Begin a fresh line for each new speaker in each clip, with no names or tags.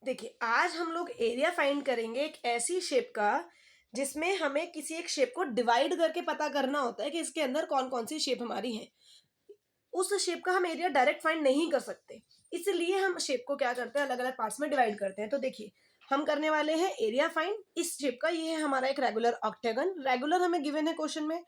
देखिए, आज हम लोग एरिया फाइंड करेंगे एक ऐसी शेप का जिसमें हमें किसी एक शेप को डिवाइड करके पता करना होता है कि इसके अंदर कौन कौन सी शेप हमारी है। उस शेप का हम एरिया डायरेक्ट फाइंड नहीं कर सकते, इसलिए हम शेप को क्या करते हैं, अलग अलग पार्ट्स में डिवाइड करते हैं। तो देखिए, हम करने वाले हैं एरिया फाइंड इस शेप का। ये है हमारा एक रेगुलर ऑक्टेगन। रेगुलर हमें गिवन है क्वेश्चन में।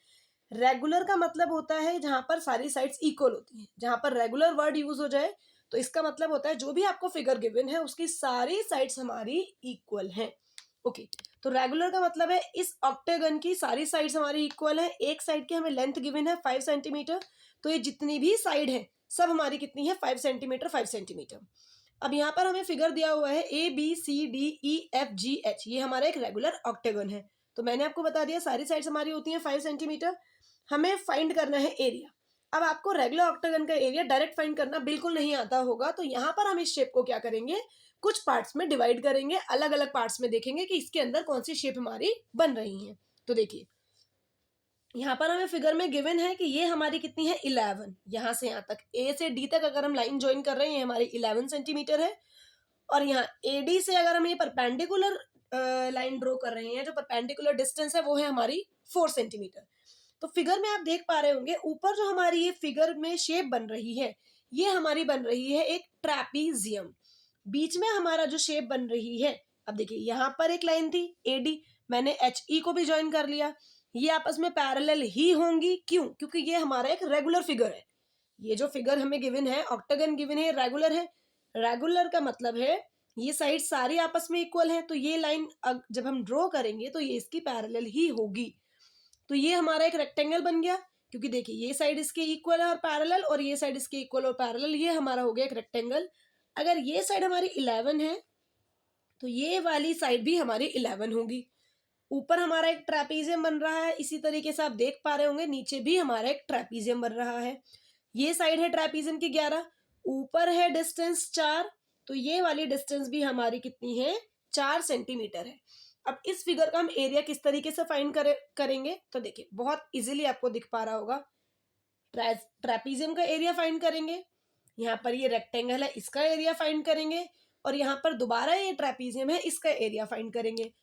रेगुलर का मतलब होता है जहां पर सारी साइड्स इक्वल होती हैं। जहां पर रेगुलर वर्ड यूज हो जाए तो इसका मतलब होता है जो भी आपको फिगर गिवन है उसकी सारी साइड्स हमारी इक्वल हैं। ओके, तो रेगुलर का मतलब है इस ऑक्टेगन की सारी साइड्स हमारी इक्वल है। एक साइड की हमें लेंथ गिवन है 5 सेंटीमीटर, तो ये जितनी भी साइड है सब हमारी कितनी है, 5 सेंटीमीटर 5 सेंटीमीटर। अब यहाँ पर हमें फिगर दिया हुआ है ABCDEFGH, ये हमारा एक रेगुलर ऑक्टेगन है। तो मैंने आपको बता दिया सारी साइड्स हमारी होती हैं 5 सेंटीमीटर। हमें फाइंड करना है एरिया। अब आपको रेगुलर ऑक्टागन का एरिया डायरेक्ट फाइंड करना बिल्कुल नहीं आता होगा, तो यहाँ पर हम इस शेप को क्या करेंगे, कुछ पार्ट्स में डिवाइड करेंगे। अलग अलग पार्ट्स में देखेंगे कि इसके अंदर कौन सी शेप हमारी बन रही है। तो देखिए, यहाँ पर हमें फिगर में गिवन है कि ये हमारी कितनी है, 11। यहाँ से यहाँ तक ए से डी तक अगर हम लाइन ज्वाइन कर रहे हैं, ये हमारी 11 सेंटीमीटर है। और यहाँ एडी से अगर हम ये परपेंडिकुलर लाइन ड्रॉ कर रहे हैं, जो परपेंडिकुलर डिस्टेंस है वो है हमारी 4 सेंटीमीटर। तो फिगर में आप देख पा रहे होंगे ऊपर जो हमारी ये फिगर में शेप बन रही है, ये हमारी बन रही है एक ट्रैपीजियम। बीच में हमारा जो शेप बन रही है, अब देखिए यहाँ पर एक लाइन थी एडी, मैंने एच ई को भी ज्वाइन कर लिया। ये आपस में पैरेलल ही होंगी, क्यों? क्योंकि ये हमारा एक रेगुलर फिगर है। ये जो फिगर हमें गिवन है, ऑक्टागन गिवन है, रेगुलर है। रेगुलर का मतलब है ये साइड सारी आपस में इक्वल है, तो ये लाइन जब हम ड्रॉ करेंगे तो ये इसकी पैरेलल ही होगी। तो ये हमारा एक रेक्टेंगल बन गया, क्योंकि देखिए ये साइड इसके इक्वल है और पैरेलल, और ये साइड इसके इक्वल और पैरेलल, ये हमारा हो गया एक रेक्टेंगल। अगर ये साइड हमारी 11 है तो ये वाली साइड भी हमारी 11 होगी। ऊपर हमारा एक ट्रेपीजियम बन रहा है, इसी तरीके से आप देख पा रहे होंगे नीचे भी हमारा एक ट्रेपीजियम बन रहा है। ये साइड है ट्रेपीजियम की 11, ऊपर है डिस्टेंस 4, तो ये वाली डिस्टेंस भी हमारी कितनी है, 4 सेंटीमीटर है। अब इस फिगर का हम एरिया किस तरीके से फाइंड करेंगे, तो देखिए बहुत इजीली आपको दिख पा रहा होगा। ट्रेपीजियम का एरिया फाइंड करेंगे, यहाँ पर ये रेक्टेंगल है इसका एरिया फाइंड करेंगे, और यहाँ पर दोबारा ये ट्रेपीजियम है इसका एरिया फाइंड करेंगे।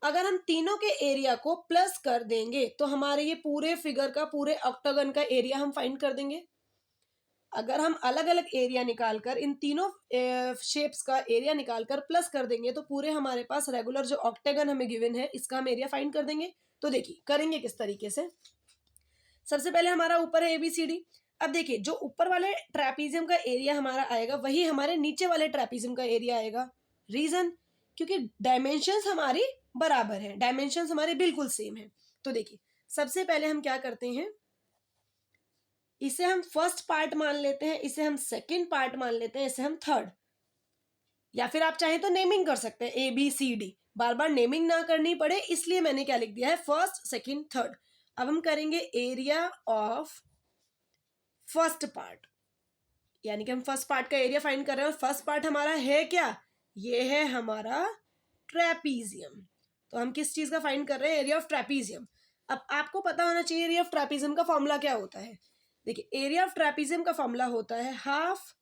अगर हम तीनों के एरिया को प्लस कर देंगे तो हमारे ये पूरे फिगर का, पूरे ऑक्टागन का एरिया हम फाइंड कर देंगे। अगर हम अलग अलग एरिया निकालकर इन तीनों शेप्स का एरिया निकालकर प्लस कर देंगे तो पूरे हमारे पास रेगुलर जो ऑक्टागन हमें गिवन है इसका हम एरिया फाइंड कर देंगे। तो देखिए करेंगे किस तरीके से। सबसे पहले हमारा ऊपर है ABCD। अब देखिए जो ऊपर वाले ट्रेपीजियम का एरिया हमारा आएगा वही हमारे नीचे वाले ट्रेपीजियम का एरिया आएगा। रीजन, क्योंकि डायमेंशंस हमारी बराबर है, डायमेंशंस हमारे बिल्कुल सेम है। तो देखिए सबसे पहले हम क्या करते हैं, इसे हम फर्स्ट पार्ट मान लेते हैं, इसे हम सेकंड पार्ट मान लेते हैं, इसे हम थर्ड, या फिर आप चाहें तो नेमिंग कर सकते हैं ABCD। बार बार नेमिंग ना करनी पड़े इसलिए मैंने क्या लिख दिया है, फर्स्ट सेकंड थर्ड। अब हम करेंगे एरिया ऑफ फर्स्ट पार्ट, यानी कि हम फर्स्ट पार्ट का एरिया फाइंड कर रहे हैं और फर्स्ट पार्ट हमारा है क्या, ये है हमारा ट्रेपीजियम। तो हम किस चीज का फाइंड कर रहे हैं, एरिया ऑफ ट्रेपीजियम। अब आपको पता होना चाहिए एरिया ऑफ ट्रेपीजियम का फॉर्मूला क्या होता है। देखिए एरिया ऑफ ट्रेपीजियम का फॉर्मूला होता है हाफ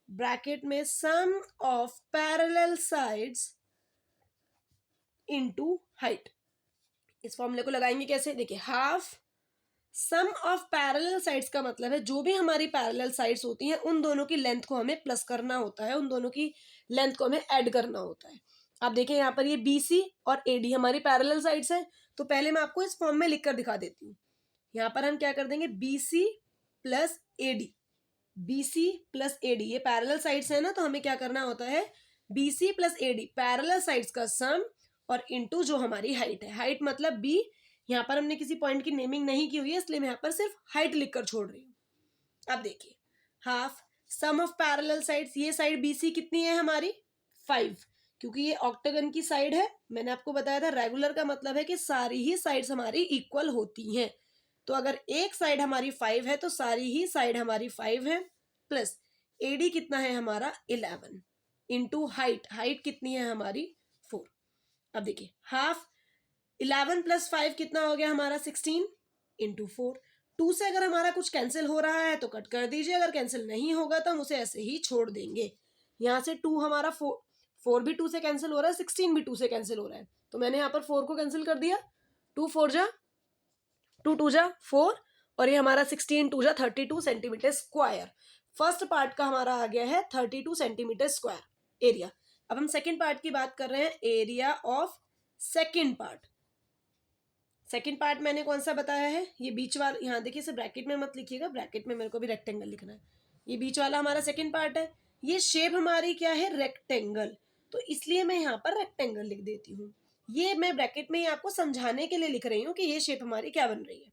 ब्रैकेट में sum of parallel sides into height. इस फॉर्मूले को लगाएंगे कैसे, देखिए half sum of parallel sides का मतलब है जो भी हमारी पैरेलल साइड्स होती हैं उन दोनों की लेंथ को हमें प्लस करना होता है, उन दोनों की लेंथ को हमें ऐड करना होता है। आप देखें यहाँ पर ये BC और AD हमारी पैरेलल साइड्स हैं, तो पहले मैं आपको इस फॉर्म में लिखकर दिखा देती हूँ। यहाँ पर हम क्या कर देंगे, BC plus AD, BC plus AD, ये पैरेलल साइड्स है ना, तो हमें क्या करना होता है, BC plus AD parallel sides का सम और इनटू जो हमारी हाइट है, हाइट मतलब B। यहाँ पर हमने किसी पॉइंट की नेमिंग नहीं की हुई है इसलिए मैं यहाँ पर सिर्फ हाइट लिखकर छोड़ रही हूँ। अब देखिए half sum of parallel sides, ये साइड BC कितनी है हमारी 5, क्योंकि ये ऑक्टागन की साइड है। मैंने आपको बताया था रेगुलर का मतलब है कि सारी ही साइड्स हमारी इक्वल होती हैं, तो अगर एक साइड हमारी 5 है तो सारी ही साइड हमारी 5 है, प्लस AD कितना है हमारा 11 इंटू हाइट, हाइट कितनी है हमारी 4। अब देखिए हाफ 11 प्लस 5 कितना हो गया हमारा 16 इंटू 4। 2 से अगर हमारा कुछ कैंसिल हो रहा है तो कट कर दीजिए, अगर कैंसिल नहीं होगा तो हम उसे ऐसे ही छोड़ देंगे। यहाँ से 2 हमारा 4 भी 2 से कैंसिल हो रहा है, 16 भी 2 से कैंसिल हो रहा है, तो मैंने यहाँ पर 4 को कैंसिल कर दिया, 2 4 जा 2 2 जा 4 और ये हमारा 16 2 जा 32 सेंटीमीटर स्क्वायर। फर्स्ट पार्ट का हमारा आ गया है 32 सेंटीमीटर स्क्वायर एरिया। अब हम सेकंड पार्ट की बात कर रहे हैं, area of second part. Second part मैंने कौन सा बताया है, ये बीच वाला, यहाँ देखिए इसे ब्रैकेट में मत लिखिएगा, ब्रैकेट में मेरे को भी रेक्टेंगल लिखना है, ये बीच वाला हमारा सेकंड पार्ट है। ये शेप हमारी क्या है, रेक्टेंगल, तो इसलिए मैं यहाँ पर रेक्टेंगल लिख देती हूँ। ये मैं ब्रैकेट में ही आपको समझाने के लिए लिख रही हूँ कि ये शेप हमारी क्या बन रही है।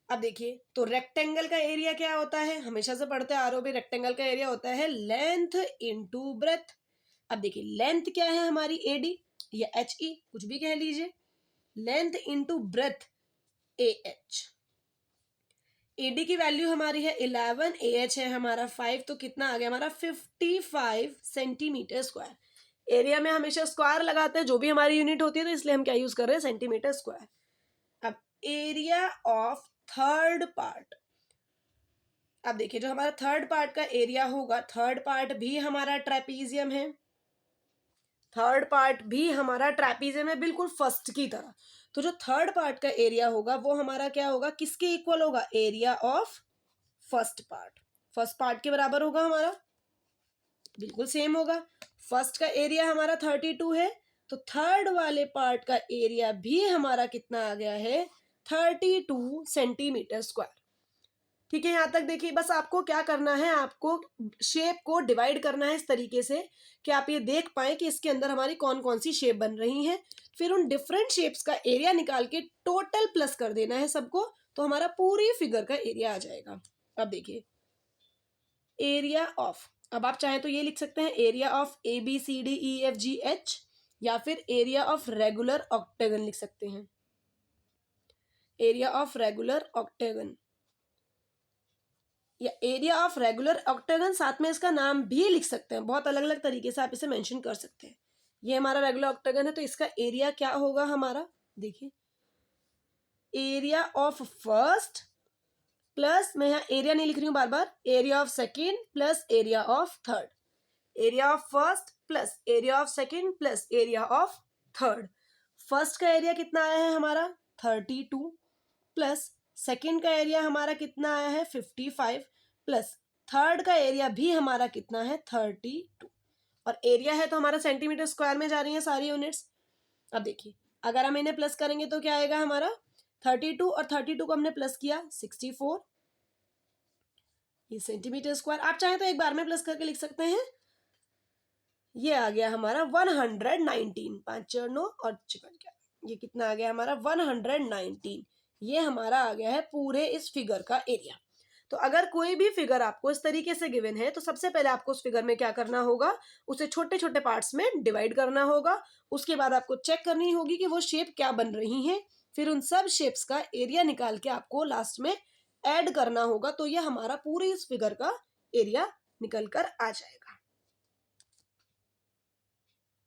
अब देखिए, तो रेक्टेंगल का एरिया क्या होता है, हमेशा से पढ़ते आ रहे हो भी, रेक्टेंगल का एरिया होता है लेंथ इनटू ब्रेथ। अब देखिए लेंथ क्या है हमारी, एडी या एच ई कुछ भी कह लीजिए, length into breadth A H. AD की वैल्यू हमारी है 11, ए एच है हमारा 5, तो कितना आ गया हमारा 55 सेंटीमीटर स्क्वायर। एरिया में हमेशा स्क्वायर लगाते हैं जो भी हमारी यूनिट होती है, तो इसलिए हम क्या यूज कर रहे हैं, सेंटीमीटर स्क्वायर। अब एरिया ऑफ थर्ड पार्ट, अब देखिए जो हमारा थर्ड पार्ट का एरिया होगा, थर्ड पार्ट भी हमारा ट्रेपीजियम है, थर्ड पार्ट भी हमारा ट्रेपीजियम है बिल्कुल फर्स्ट की तरह। तो जो थर्ड पार्ट का एरिया होगा वो हमारा क्या होगा, किसके इक्वल होगा, area of first part. First part के बराबर होगा हमारा, बिल्कुल सेम होगा। फर्स्ट का एरिया हमारा 32 है, तो थर्ड वाले पार्ट का एरिया भी हमारा कितना आ गया है, 32 सेंटीमीटर स्क्वायर। ठीक है, यहाँ तक देखिए, बस आपको क्या करना है, आपको शेप को डिवाइड करना है इस तरीके से कि आप ये देख पाए कि इसके अंदर हमारी कौन कौन सी शेप बन रही हैं। फिर उन डिफरेंट शेप्स का एरिया निकाल के टोटल प्लस कर देना है सबको, तो हमारा पूरी फिगर का एरिया आ जाएगा। अब देखिए एरिया ऑफ, अब आप चाहें तो ये लिख सकते हैं, area of A B C D E F G H, या फिर एरिया ऑफ रेगुलर ऑक्टेगन लिख सकते हैं, एरिया ऑफ रेगुलर ऑक्टेगन या एरिया ऑफ रेगुलर ऑक्टेगन, साथ में इसका नाम भी लिख सकते हैं, बहुत अलग अलग तरीके से आप इसे मेंशन कर सकते हैं। ये हमारा रेगुलर ऑक्टेगन है, तो इसका एरिया क्या होगा हमारा, देखिए एरिया ऑफ फर्स्ट प्लस, मैं यहाँ एरिया नहीं लिख रही हूँ बार बार, area of second plus area of third, area of first plus area of second plus area of third. First का एरिया कितना आया है हमारा 32 प्लस सेकेंड का एरिया हमारा कितना आया है 55 प्लस थर्ड का एरिया भी हमारा कितना है 32, और एरिया है तो हमारा सेंटीमीटर स्क्वायर में जा रही है सारी यूनिट्स। अब देखिए अगर हम इन्हें प्लस करेंगे तो क्या आएगा हमारा 32, और 32 को हमने प्लस किया 64, ये सेंटीमीटर स्क्वायर। आप चाहें तो एक बार में प्लस करके लिख सकते हैं, ये आ गया हमारा 119, 5 4 9 और 56, ये कितना आ गया हमारा 119। ये हमारा आ गया है पूरे इस फिगर का एरिया। तो अगर कोई भी फिगर आपको इस तरीके से गिवन है, तो सबसे पहले आपको उस फिगर में क्या करना होगा, उसे छोटे छोटे पार्ट्स में डिवाइड करना होगा। उसके बाद आपको चेक करनी होगी कि वो शेप क्या बन रही है, फिर उन सब शेप्स का एरिया निकाल के आपको लास्ट में ऐड करना होगा, तो ये हमारा पूरे इस फिगर का एरिया निकल कर आ जाएगा।